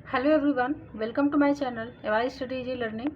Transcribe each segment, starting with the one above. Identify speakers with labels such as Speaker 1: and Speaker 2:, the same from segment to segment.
Speaker 1: Hello everyone, welcome to my channel AY study easy learning.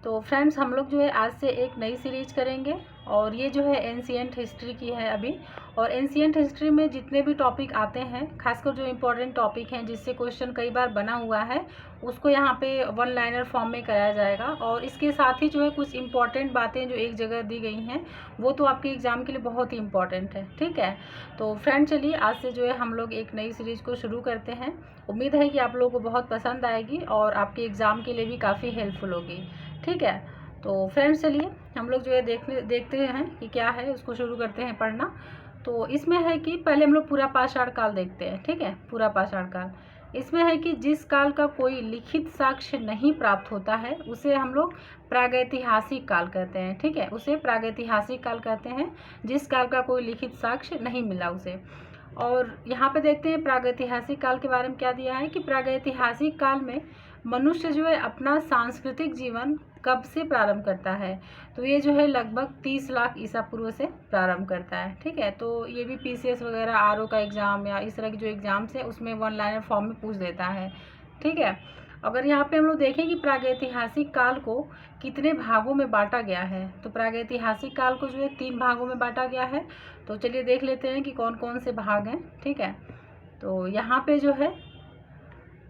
Speaker 1: तो friends, हम लोग जो है आज से एक नई सीरीज करेंगे और ये जो है एंशिएंट हिस्ट्री की है अभी। और एंशिएंट हिस्ट्री में जितने भी टॉपिक आते हैं, खासकर जो इम्पोर्टेंट टॉपिक हैं जिससे क्वेश्चन कई बार बना हुआ है, उसको यहाँ पे वन लाइनर फॉर्म में कराया जाएगा। और इसके साथ ही जो है कुछ इम्पॉर्टेंट बातें जो एक जगह दी गई हैं वो तो आपके एग्ज़ाम के लिए बहुत ही इम्पॉर्टेंट है। ठीक है, तो फ्रेंड चलिए आज से जो है हम लोग एक नई सीरीज़ को शुरू करते हैं। उम्मीद है कि आप लोगों को बहुत पसंद आएगी और आपके एग्ज़ाम के लिए भी काफ़ी हेल्पफुल होगी। ठीक है, तो फ्रेंड्स चलिए हम लोग जो है देखते हैं कि क्या है, उसको शुरू करते हैं पढ़ना। तो इसमें है कि पहले हम लोग पूरा पाषाण काल देखते हैं। ठीक है, पूरा पाषाण काल इसमें है कि जिस काल का कोई लिखित साक्ष्य नहीं प्राप्त होता है उसे हम लोग प्रागैतिहासिक काल कहते हैं। ठीक है, उसे प्रागैतिहासिक काल कहते हैं, जिस काल का कोई लिखित साक्ष्य नहीं मिला उसे। और यहाँ पे देखते हैं प्रागैतिहासिक काल के बारे में क्या दिया है कि प्रागैतिहासिक काल में मनुष्य जो है अपना सांस्कृतिक जीवन कब से प्रारंभ करता है। तो ये जो है लगभग 30 लाख ईसा पूर्व से प्रारंभ करता है। ठीक है, तो ये भी पीसीएस वगैरह आरओ का एग्ज़ाम या इस तरह के जो एग्ज़ाम्स है उसमें वन लाइनर फॉर्म में पूछ देता है। ठीक है, अगर यहाँ पे हम लोग देखें कि प्रागैतिहासिक काल को कितने भागों में बांटा गया है, तो प्रागैतिहासिक काल को जो है 3 भागों में बांटा गया है। तो चलिए देख लेते हैं कि कौन कौन से भाग हैं। ठीक है, तो यहाँ पे जो है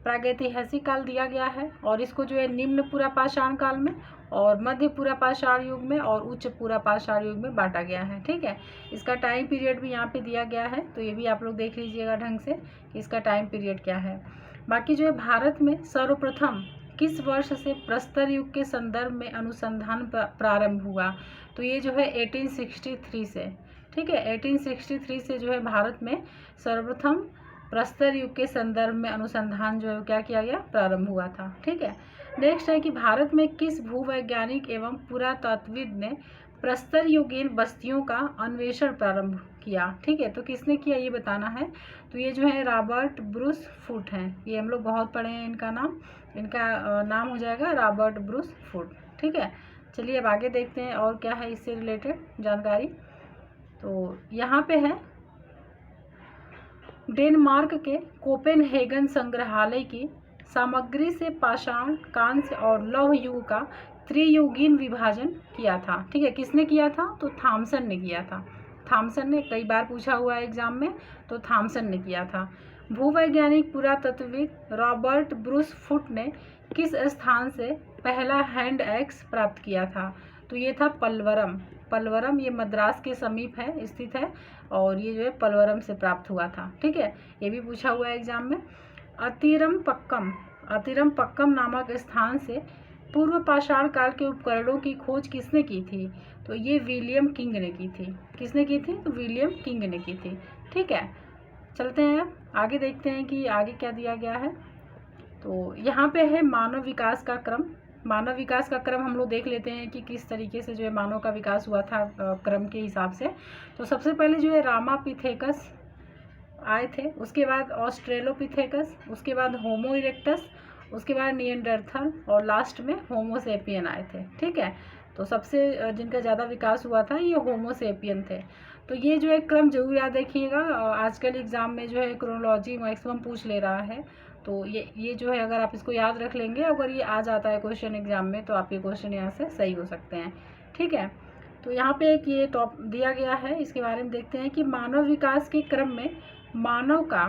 Speaker 1: प्रागैतिहासिक काल दिया गया है और इसको जो है निम्न पूरा पाषाण काल में और मध्य पूरा पाषाण युग में और उच्च पूरा पाषाण युग में बांटा गया है। ठीक है, इसका टाइम पीरियड भी यहाँ पे दिया गया है, तो ये भी आप लोग देख लीजिएगा ढंग से कि इसका टाइम पीरियड क्या है। बाकी जो है भारत में सर्वप्रथम किस वर्ष से प्रस्तर युग के संदर्भ में अनुसंधान प्रारंभ हुआ, तो ये जो है 1863 से। ठीक है, 1863 से जो है भारत में सर्वप्रथम प्रस्तर युग के संदर्भ में अनुसंधान जो है क्या किया गया, प्रारंभ हुआ था। ठीक है, नेक्स्ट है कि भारत में किस भूवैज्ञानिक एवं पुरातत्वविद ने प्रस्तर युगीन बस्तियों का अन्वेषण प्रारंभ किया। ठीक है, तो किसने किया ये बताना है। तो ये जो है रॉबर्ट ब्रूस फुट हैं, ये हम लोग बहुत पढ़े हैं इनका नाम हो जाएगा रॉबर्ट ब्रूस फुट। ठीक है, चलिए अब आगे देखते हैं और क्या है इससे रिलेटेड जानकारी। तो यहाँ पे है डेनमार्क के कोपेनहेगन संग्रहालय की सामग्री से पाषाण, कांस्य और लौह युग का त्रियुगीन विभाजन किया था। ठीक है, किसने किया था, तो थॉमसन ने किया था। थॉमसन ने कई बार पूछा हुआ है एग्जाम में, तो थॉमसन ने किया था। भूवैज्ञानिक पुरातत्वविद रॉबर्ट ब्रूस फुट ने किस स्थान से पहला हैंड एक्स प्राप्त किया था, तो ये था पलवरम। पलवरम ये मद्रास के समीप है, स्थित है और ये जो है पलवरम से प्राप्त हुआ था। ठीक है, ये भी पूछा हुआ है एग्जाम में। अतिरम पक्कम नामक स्थान से पूर्व पाषाण काल के उपकरणों की खोज किसने की थी, तो ये विलियम किंग ने की थी। किसने की थी, तो विलियम किंग ने की थी। ठीक है, चलते हैं अब आगे देखते हैं कि आगे क्या दिया गया है। तो यहाँ पे है मानव विकास का क्रम। मानव विकास का क्रम हम लोग देख लेते हैं कि किस तरीके से जो है मानव का विकास हुआ था क्रम के हिसाब से। तो सबसे पहले जो है रामापिथेकस आए थे, उसके बाद ऑस्ट्रेलोपिथेकस, उसके बाद होमो इरेक्टस, उसके बाद निएंडरथल और लास्ट में होमोसेपियन आए थे। ठीक है, तो सबसे जिनका ज़्यादा विकास हुआ था ये होमोसेपियन थे। तो ये जो है क्रम जरूर याद रखिएगा, आजकल एग्ज़ाम में जो है क्रोनोलॉजी मैक्सिमम पूछ ले रहा है। तो ये जो है अगर आप इसको याद रख लेंगे, अगर ये आ जाता है क्वेश्चन एग्जाम में, तो आपके क्वेश्चन यहाँ से सही हो सकते हैं। ठीक है, तो यहाँ पे एक ये टॉप दिया गया है, इसके बारे में देखते हैं कि मानव विकास के क्रम में मानव का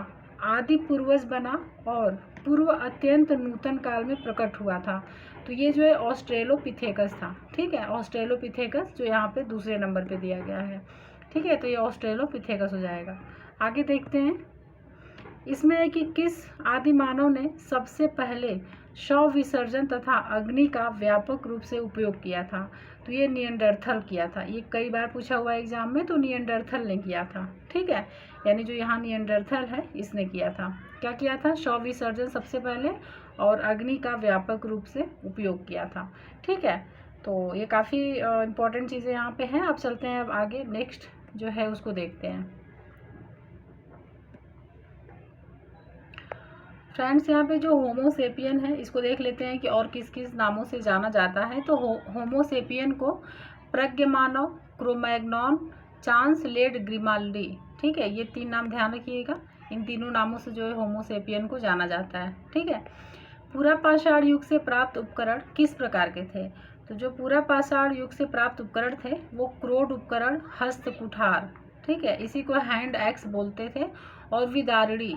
Speaker 1: आदि पूर्वज बना और पूर्व अत्यंत नूतन काल में प्रकट हुआ था। तो ये जो है ऑस्ट्रेलोपिथेकस था। ठीक है, ऑस्ट्रेलोपिथेकस जो यहाँ पे दूसरे नंबर पे दिया गया है। ठीक है, तो ये ऑस्ट्रेलोपिथेकस हो जाएगा। आगे देखते हैं, इसमें है कि किस आदि मानव ने सबसे पहले शव विसर्जन तथा अग्नि का व्यापक रूप से उपयोग किया था, तो ये निएंडरथल किया था। ये कई बार पूछा हुआ एग्जाम में, तो निएंडरथल ने किया था। ठीक है, यानी जो यहाँ निएंडरथल है इसने किया था। क्या किया था, शव विसर्जन सबसे पहले और अग्नि का व्यापक रूप से उपयोग किया था। ठीक है, तो ये काफ़ी इम्पोर्टेंट चीज़ें यहाँ पे हैं। अब चलते हैं अब आगे नेक्स्ट जो है उसको देखते हैं। फ्रेंड्स, यहाँ पे जो होमोसेपियन है इसको देख लेते हैं कि और किस किस नामों से जाना जाता है। तो होमोसेपियन को प्रज्ञमानव, क्रोमैग्नॉन, चांस लेड ग्रिमाल्डी, ठीक है, ये 3 नाम ध्यान रखिएगा। इन तीनों नामों से जो है होमोसेपियन को जाना जाता है। ठीक है, पूरा पाषाण युग से प्राप्त उपकरण किस प्रकार के थे? तो जो पूरा पाषाण युग से प्राप्त उपकरण थे वो क्रोड उपकरण, हस्त कुठार, ठीक है, इसी को हैंड एक्स बोलते थे, और विदारणी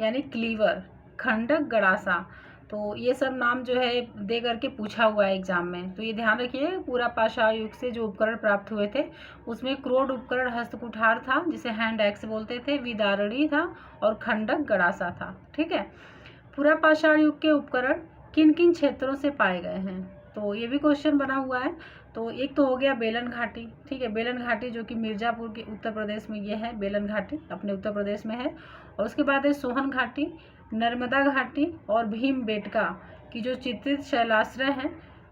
Speaker 1: यानी क्लीवर, खंडक, गड़ासा। तो ये सब नाम जो है दे करके पूछा हुआ है एग्जाम में, तो ये ध्यान रखिए। पूरा पाषाण युग से जो उपकरण प्राप्त हुए थे उसमें क्रोड उपकरण, हस्त कुठार था जिसे हैंड एक्स बोलते थे, विदारणी था, और खंडक, गड़ासा था, ठीक है। पूरा पाषाण युग के उपकरण किन किन क्षेत्रों से पाए गए हैं? तो ये भी क्वेश्चन बना हुआ है। तो एक तो हो गया बेलन घाटी, ठीक है, बेलन घाटी जो कि मिर्ज़ापुर के उत्तर प्रदेश में ये है, बेलन घाटी अपने उत्तर प्रदेश में है। और उसके बाद है सोहन घाटी, नर्मदा घाटी और भीमबेटका की जो चित्रित शैलाश्रय हैं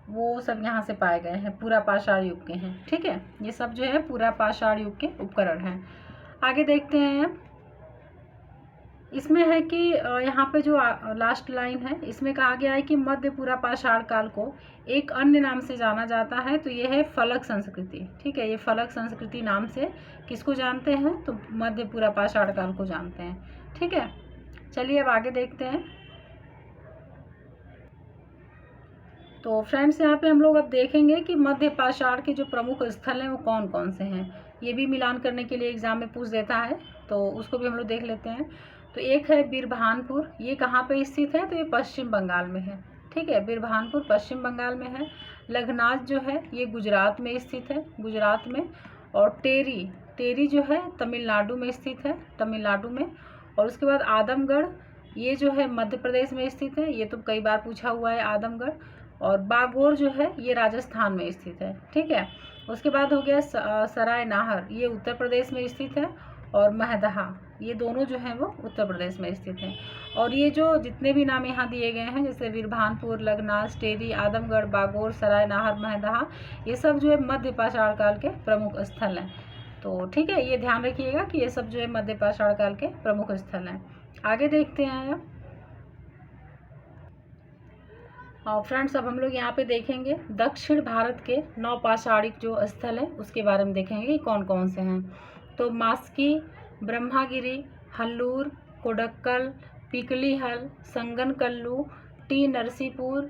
Speaker 1: वो सब यहाँ से पाए गए हैं, पूरा पाषाण युग के हैं, ठीक है। ये सब जो है पूरा पाषाण युग के उपकरण हैं। आगे देखते हैं, इसमें है कि यहाँ पे जो लास्ट लाइन है इसमें कहा गया है कि मध्य पूरा पाषाण काल को एक अन्य नाम से जाना जाता है, तो ये है फलक संस्कृति, ठीक है। ये फलक संस्कृति नाम से किसको जानते हैं? तो मध्य पूरा पाषाण काल को जानते हैं, ठीक है। चलिए अब आगे देखते हैं। तो फ्रेंड्स यहाँ पे हम लोग अब देखेंगे कि मध्य पाषाण के जो प्रमुख स्थल हैं वो कौन कौन से हैं। ये भी मिलान करने के लिए एग्जाम में पूछ देता है, तो उसको भी हम लोग देख लेते हैं। तो एक है बीरभानपुर, ये कहाँ पे स्थित है? तो ये पश्चिम बंगाल में है, ठीक है। बीरभानपुर पश्चिम बंगाल में है। लखनाज जो है ये गुजरात में स्थित है, गुजरात में। और टेरी, टेरी जो है तमिलनाडु में स्थित है, तमिलनाडु में। और उसके बाद आदमगढ़, ये जो है मध्य प्रदेश में स्थित है, ये तो कई बार पूछा हुआ है आदमगढ़। और बागोर जो है ये राजस्थान में स्थित है, ठीक है। उसके बाद हो गया सराय नाहर, ये उत्तर प्रदेश में स्थित है। और महदहा, ये दोनों जो हैं वो उत्तर प्रदेश में स्थित हैं। और ये जो जितने भी नाम यहाँ दिए गए हैं जैसे बीरभानपुर, लखनाज, टेरी, आदमगढ़, बागोर, सराय नाहर, महदहा, ये सब जो है मध्य पाषाण काल के प्रमुख स्थल हैं। तो ठीक है, ये ध्यान रखिएगा कि ये सब जो है मध्य पाषाण काल के प्रमुख स्थल हैं। आगे देखते हैं अब। और फ्रेंड्स अब हम लोग यहाँ पे देखेंगे दक्षिण भारत के नवपाषाणिक जो स्थल हैं उसके बारे में देखेंगे कि कौन कौन से हैं। तो मास्की, ब्रह्मागिरी, हल्लूर, कोडक्कल, पिकलीहल, संगनकल्लू, टी नरसीपुर,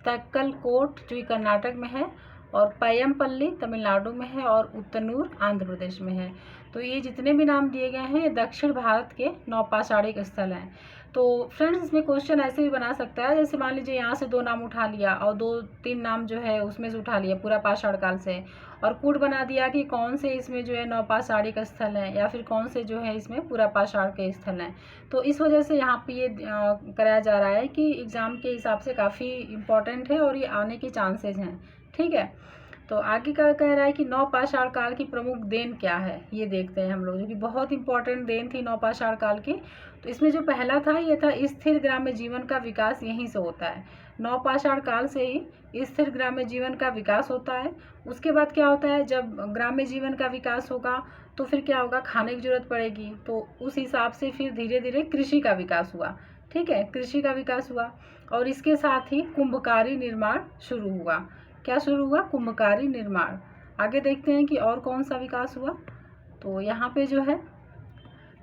Speaker 1: तक्कलकोट जो कर्नाटक में है, और पय्यमपल्ली तमिलनाडु में है, और उत्तनूर आंध्र प्रदेश में है। तो ये जितने भी नाम दिए गए हैं ये दक्षिण भारत के नवपाषाणिक स्थल हैं। तो फ्रेंड्स इसमें क्वेश्चन ऐसे भी बना सकता है, जैसे मान लीजिए यहाँ से 2 नाम उठा लिया और 2-3 नाम जो है उसमें से उठा लिया पूरा पाषाण काल से, और कूट बना दिया कि कौन से इसमें जो है नवपाषाणिक स्थल हैं या फिर कौन से जो है इसमें पूरा पाषाण के स्थल हैं। तो इस वजह से यहाँ पे ये कराया जा रहा है कि एग्ज़ाम के हिसाब से काफ़ी इम्पोर्टेंट है और ये आने के चांसेस हैं, ठीक है। तो आगे का कह रहा है कि नवपाषाण काल की प्रमुख देन क्या है, ये देखते हैं हम लोग, जो कि बहुत इंपॉर्टेंट देन थी नवपाषाण काल की। तो इसमें जो पहला था ये था स्थिर ग्राम्य जीवन का विकास यहीं से होता है। नवपाषाण काल से ही स्थिर ग्राम्य जीवन का विकास होता है। उसके बाद क्या होता है, जब ग्राम्य जीवन का विकास होगा तो फिर क्या होगा, खाने की जरूरत पड़ेगी, तो उस हिसाब से फिर धीरे धीरे कृषि का विकास हुआ, ठीक है, कृषि का विकास हुआ। और इसके साथ ही कुंभकारी निर्माण शुरू हुआ। क्या शुरू हुआ? कुंभकारी निर्माण। आगे देखते हैं कि और कौन सा विकास हुआ। तो यहाँ पे जो है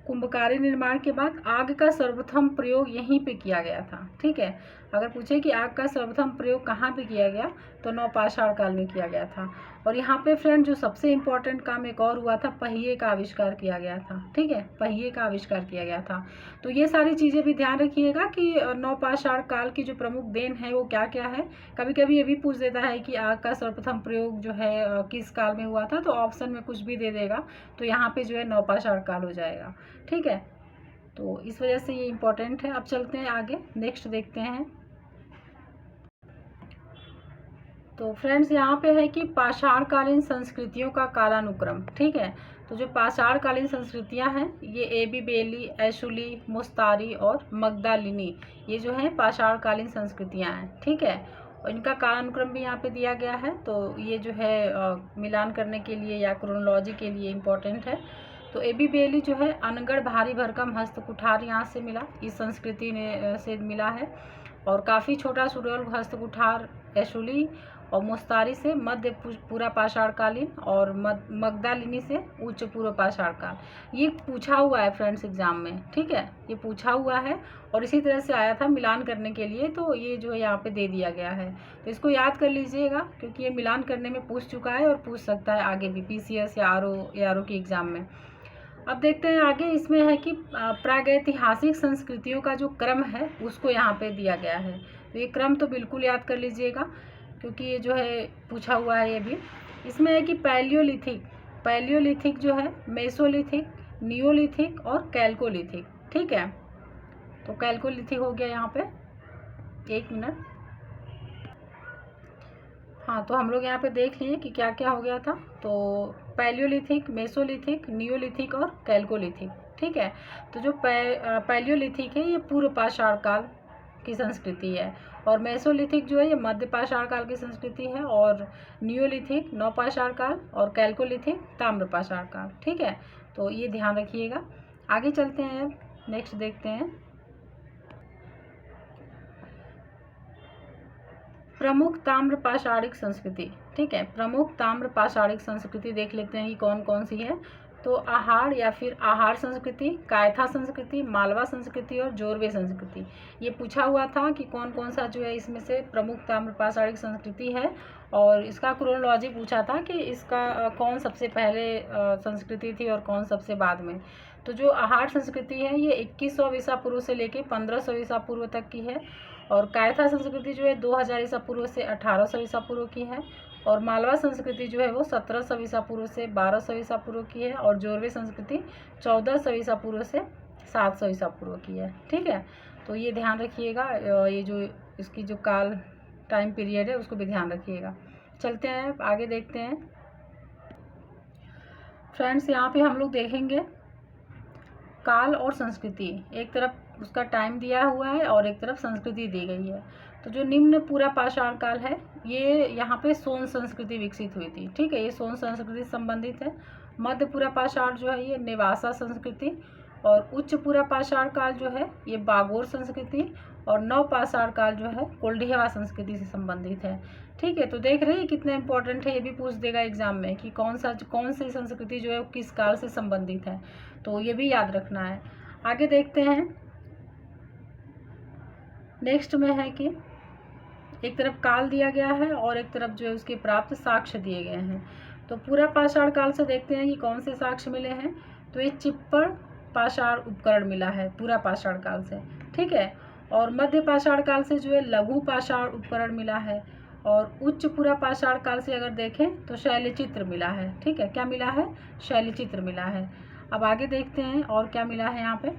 Speaker 1: कुंभकारी निर्माण के बाद आग का सर्वप्रथम प्रयोग यहीं पे किया गया था, ठीक है। अगर पूछे कि आग का सर्वप्रथम प्रयोग कहाँ पे किया गया, तो नवपाषाण काल में किया गया था। और यहाँ पे फ्रेंड जो सबसे इम्पोर्टेंट काम एक और हुआ था, पहिए का आविष्कार किया गया था, ठीक है, पहिए का आविष्कार किया गया था। तो ये सारी चीज़ें भी ध्यान रखिएगा कि नवपाषाण काल की जो प्रमुख देन है वो क्या क्या है। कभी कभी ये भी पूछ देता है कि आग का सर्वप्रथम प्रयोग जो है किस काल में हुआ था, तो ऑप्शन में कुछ भी दे देगा, तो यहाँ पे जो है नवपाषाण काल हो जाएगा, ठीक है। तो इस वजह से ये इम्पोर्टेंट है। अब चलते हैं आगे, नेक्स्ट देखते हैं। तो फ्रेंड्स यहाँ पे है कि पाषाणकालीन संस्कृतियों का कालानुक्रम, ठीक है। तो जो पाषाणकालीन संस्कृतियाँ हैं ये एबीबेली, एशुली, मुस्तारी और मगदालिनी, ये जो हैं पाषाणकालीन संस्कृतियाँ हैं, ठीक है। और इनका कालानुक्रम भी यहाँ पे दिया गया है, तो ये जो है मिलान करने के लिए या क्रोनोलॉजी के लिए इम्पोर्टेंट है। तो एबीबेली जो है अनगढ़ भारी भरकम हस्त कुठार यहाँ से मिला, इस संस्कृति ने से मिला है। और काफ़ी छोटा सुडौल हस्त कुठार एशुली, और मुस्तारी से मध्य पूरा पाषाण कालीन और मगदालिनी से उच्च पूर्व पाषाण काल। ये पूछा हुआ है फ्रेंड्स एग्जाम में, ठीक है, ये पूछा हुआ है और इसी तरह से आया था मिलान करने के लिए, तो ये जो है यहाँ पे दे दिया गया है। तो इसको याद कर लीजिएगा क्योंकि ये मिलान करने में पूछ चुका है और पूछ सकता है आगे भी PCS या ARO की एग्ज़ाम में। अब देखते हैं आगे, इसमें है कि प्रागैतिहासिक संस्कृतियों का जो क्रम है उसको यहाँ पे दिया गया है। तो ये क्रम तो बिल्कुल याद कर लीजिएगा क्योंकि ये जो है पूछा हुआ है ये भी। इसमें है कि पैलियोलिथिक जो है, मेसोलिथिक, नियोलिथिक और कैल्कोलिथिक, ठीक है। तो कैल्कोलिथिक हो गया यहाँ पे, 1 मिनट। हाँ, तो हम लोग यहाँ पे देख लिए कि क्या क्या हो गया था। तो पैलियोलिथिक, मेसोलिथिक, नियोलिथिक और कैल्कोलिथिक, ठीक है। तो जो पैलियोलिथिक है ये पूर्व पाषाण काल की संस्कृति है, और मेसोलिथिक जो है ये मध्य पाषाण काल की संस्कृति है, और नियोलिथिक नवपाषाण काल और कैल्कोलिथिक ताम्र पाषाण काल, ठीक है। तो ये ध्यान रखिएगा। आगे चलते हैं, नेक्स्ट देखते हैं प्रमुख ताम्र पाषाणिक संस्कृति, ठीक है। प्रमुख ताम्र पाषाणिक संस्कृति देख लेते हैं कि कौन कौन सी है। तो आहार या फिर आहार संस्कृति, कायथा संस्कृति, मालवा संस्कृति और जोरवे संस्कृति। ये पूछा हुआ था कि कौन कौन सा जो है इसमें से प्रमुख ताम्र पाषाणिक संस्कृति है, और इसका क्रोनोलॉजी पूछा था कि इसका कौन सबसे पहले संस्कृति थी और कौन सबसे बाद में। तो जो आहार संस्कृति है ये 2100 ईसा पूर्व से लेके 1500 ईसा पूर्व तक की है, और कायथा संस्कृति जो है 2000 ईसा पूर्व से 1800 ईसा पूर्व की है, और मालवा संस्कृति जो है वो 1700 ईसा पूर्व से 1200 ईसा पूर्व की है, और जोरवे संस्कृति 1400 ईसा पूर्व से 700 ईसा पूर्व की है, ठीक है। तो ये ध्यान रखिएगा, ये जो इसकी जो काल टाइम पीरियड है उसको भी ध्यान रखिएगा। चलते हैं आगे, देखते हैं फ्रेंड्स। यहाँ पे हम लोग देखेंगे काल और संस्कृति, एक तरफ उसका टाइम दिया हुआ है और एक तरफ संस्कृति दी गई है। तो जो निम्न पूरा पाषाण काल है ये यहाँ पे सोन संस्कृति विकसित हुई थी, ठीक है, ये सोन संस्कृति से संबंधित है। मध्य पूरा पाषाण जो है ये नेवासा संस्कृति, और उच्च पूरा पाषाण काल जो है ये बागोर संस्कृति, और नव पाषाण काल जो है कोल्डियावा संस्कृति से संबंधित है, ठीक है। तो देख रहे हैं कितना इंपॉर्टेंट है, ये भी पूछ देगा एग्जाम में कि कौन सी संस्कृति जो है किस काल से संबंधित है, तो ये भी याद रखना है। आगे देखते हैं, नेक्स्ट में है कि एक तरफ काल दिया गया है और एक तरफ जो है उसके प्राप्त साक्ष्य दिए गए हैं। तो पूरा पाषाण काल से देखते हैं कि कौन से साक्ष्य मिले हैं। तो ये चिप्पड़ पाषाण उपकरण मिला है पूरा पाषाण काल से, ठीक है। और मध्य पाषाण काल से जो है लघु पाषाण उपकरण मिला है, और उच्च पूरा पाषाण काल से अगर देखें तो शैलचित्र मिला है, ठीक है। क्या मिला है? शैलचित्र मिला है। अब आगे देखते हैं और क्या मिला है यहाँ पे।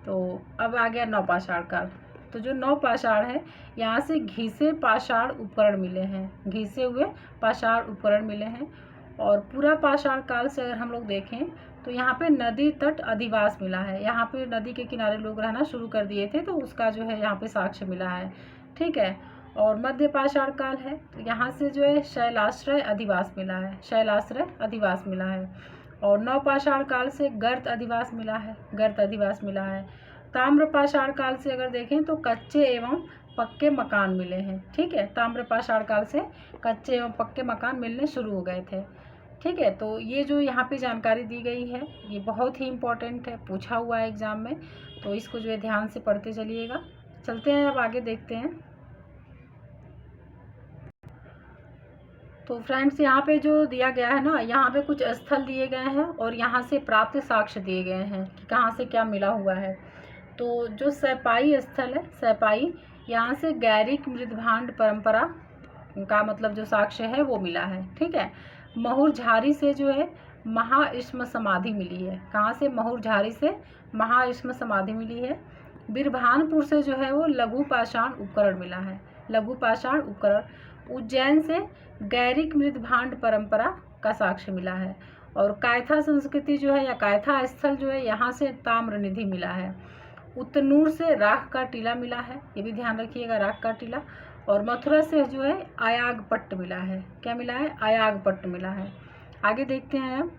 Speaker 1: तो अब आ गया नवपाषाण काल। तो जो नवपाषाण है यहाँ से घिसे पाषाण उपकरण मिले हैं, घिसे हुए पाषाण उपकरण मिले हैं। और पूरा पाषाण काल से अगर हम लोग देखें तो यहाँ पे नदी तट अधिवास मिला है, यहाँ पे नदी के किनारे लोग रहना शुरू कर दिए थे, तो उसका जो है यहाँ पे साक्ष्य मिला है, ठीक है। और मध्य पाषाण काल है तो यहाँ से जो है शैलाश्रय अधिवास मिला है, शैलाश्रय अधिवास मिला है। और नवपाषाण काल से गर्त अधिवास मिला है, गर्त अधिवास मिला है। ताम्र पाषाण काल से अगर देखें तो कच्चे एवं पक्के मकान मिले हैं, ठीक है। ताम्र पाषाण काल से कच्चे एवं पक्के मकान मिलने शुरू हो गए थे, ठीक है। तो ये जो यहाँ पे जानकारी दी गई है ये बहुत ही इम्पोर्टेंट है, पूछा हुआ है एग्जाम में, तो इसको जो है ध्यान से पढ़ते चलिएगा। चलते हैं अब आगे देखते हैं। तो फ्रेंड्स यहाँ पे जो दिया गया है ना, यहाँ पे कुछ स्थल दिए गए हैं और यहाँ से प्राप्त साक्ष्य दिए गए हैं कि कहाँ से क्या मिला हुआ है। तो जो सैपाई स्थल है, सैपाई, यहाँ से गैरिक मृदभांड परंपरा का मतलब जो साक्ष्य है वो मिला है, ठीक है। महुरझारी से जो है महाइष्म समाधि मिली है, कहाँ से? महुरझारी से महाइष्म समाधि मिली है। बिरभानपुर से जो है वो लघु पाषाण उपकरण मिला है, लघु पाषाण उपकरण। उज्जैन से गैरिक मृदभांड परंपरा का साक्ष्य मिला है। और कायथा संस्कृति जो है या कायथा स्थल जो है यहाँ से ताम्र निधि मिला है। उत्तनूर से राख का टीला मिला है, ये भी ध्यान रखिएगा, राख का टीला। और मथुरा से जो है आयागपट्ट मिला है, क्या मिला है? आयागपट्ट मिला है। आगे देखते हैं अब,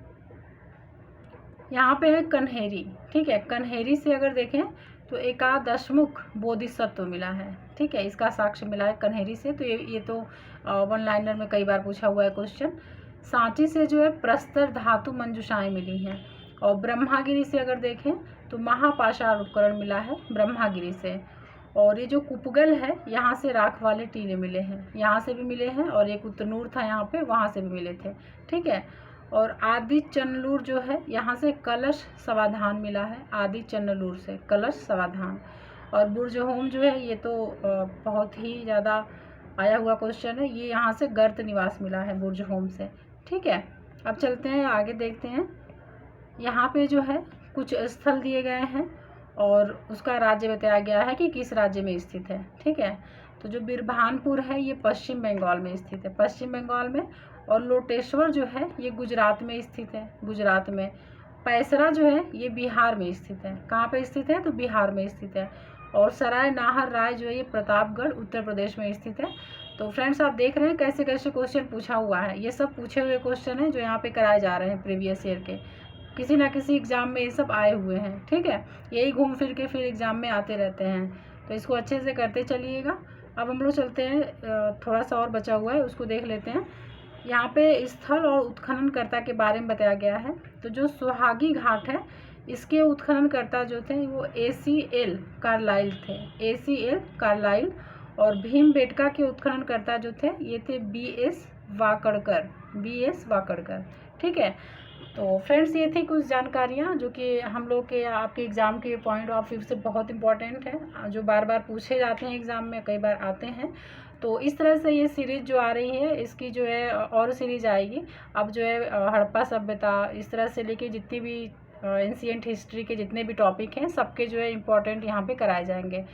Speaker 1: यहाँ पे है कन्हेरी, ठीक है। कन्हेरी से अगर देखें तो एकादशमुख बोधिसत्व मिला है। ठीक है, इसका साक्ष्य मिला है कन्हेरी से। तो ये तो वन लाइनर में कई बार पूछा हुआ है क्वेश्चन। सांची से जो है प्रस्तर धातु मंजूषाएँ मिली हैं। और ब्रह्मागिरी से अगर देखें तो महापाषाण उपकरण मिला है ब्रह्मागिरी से। और ये जो कुपगल है यहाँ से राख वाले टीले मिले हैं, यहाँ से भी मिले हैं, और एक उत्तनूर था यहाँ पे, वहाँ से भी मिले थे। ठीक है, और आदि चन्नलूर जो है यहाँ से कलश समाधान मिला है, आदि चन्नलूर से कलश समाधान। और बुर्ज होम जो है ये तो बहुत ही ज़्यादा आया हुआ क्वेश्चन है, ये यहाँ से गर्त निवास मिला है बुर्ज होम से। ठीक है, अब चलते हैं आगे, देखते हैं। यहाँ पे जो है कुछ स्थल दिए गए हैं और उसका राज्य बताया गया है कि किस राज्य में स्थित है। ठीक है, तो जो बिरभानपुर है ये पश्चिम बंगाल में स्थित है, पश्चिम बंगाल में। और लोटेश्वर जो है ये गुजरात में स्थित है, गुजरात में। पैसरा जो है ये बिहार में स्थित है। कहाँ पे स्थित है? तो बिहार में स्थित है। और सराय नाहर राय जो है ये प्रतापगढ़ उत्तर प्रदेश में स्थित है। तो फ्रेंड्स आप देख रहे हैं कैसे कैसे क्वेश्चन पूछा हुआ है। ये सब पूछे हुए क्वेश्चन हैं जो यहाँ पे कराए जा रहे हैं प्रीवियस ईयर के, किसी ना किसी एग्ज़ाम में ये सब आए हुए हैं। ठीक है, यही घूम फिर के फिर एग्ज़ाम में आते रहते हैं, तो इसको अच्छे से करते चलिएगा। अब हम लोग चलते हैं, थोड़ा सा और बचा हुआ है उसको देख लेते हैं। यहाँ पे स्थल और उत्खननकर्ता के बारे में बताया गया है। तो जो सुहागी घाट है इसके उत्खननकर्ता जो थे वो ACL कार्लाइल थे, ACL कार्लाइल। और भीमबेटका के उत्खननकर्ता जो थे ये थे BS वाकड़कर, BS वाकड़कर। ठीक है, तो फ्रेंड्स ये थी कुछ जानकारियाँ जो कि हम लोग के आपके एग्ज़ाम के पॉइंट ऑफ व्यू से बहुत इंपॉर्टेंट है, जो बार बार पूछे जाते हैं एग्ज़ाम में, कई बार आते हैं। तो इस तरह से ये सीरीज़ जो आ रही है इसकी जो है और सीरीज आएगी। अब जो है हड़प्पा सभ्यता, इस तरह से लेके जितनी भी एंशिएंट हिस्ट्री के जितने भी टॉपिक हैं सबके जो है इम्पोर्टेंट यहाँ पे कराए जाएंगे।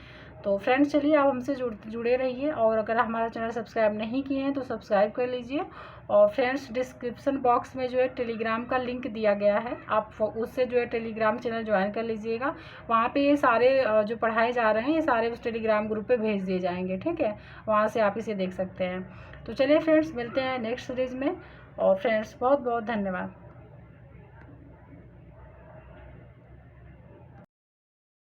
Speaker 1: तो फ्रेंड्स चलिए आप हमसे जुड़े रहिए, और अगर हमारा चैनल सब्सक्राइब नहीं किए हैं तो सब्सक्राइब कर लीजिए। और फ्रेंड्स डिस्क्रिप्शन बॉक्स में जो है टेलीग्राम का लिंक दिया गया है, आप उससे जो है टेलीग्राम चैनल ज्वाइन कर लीजिएगा। वहाँ पे ये सारे जो पढ़ाए जा रहे हैं ये सारे उस टेलीग्राम ग्रुप पे भेज दिए जाएंगे। ठीक है, वहाँ से आप इसे देख सकते हैं। तो चलिए फ्रेंड्स मिलते हैं नेक्स्ट सीरीज़ में, और फ्रेंड्स बहुत बहुत धन्यवाद।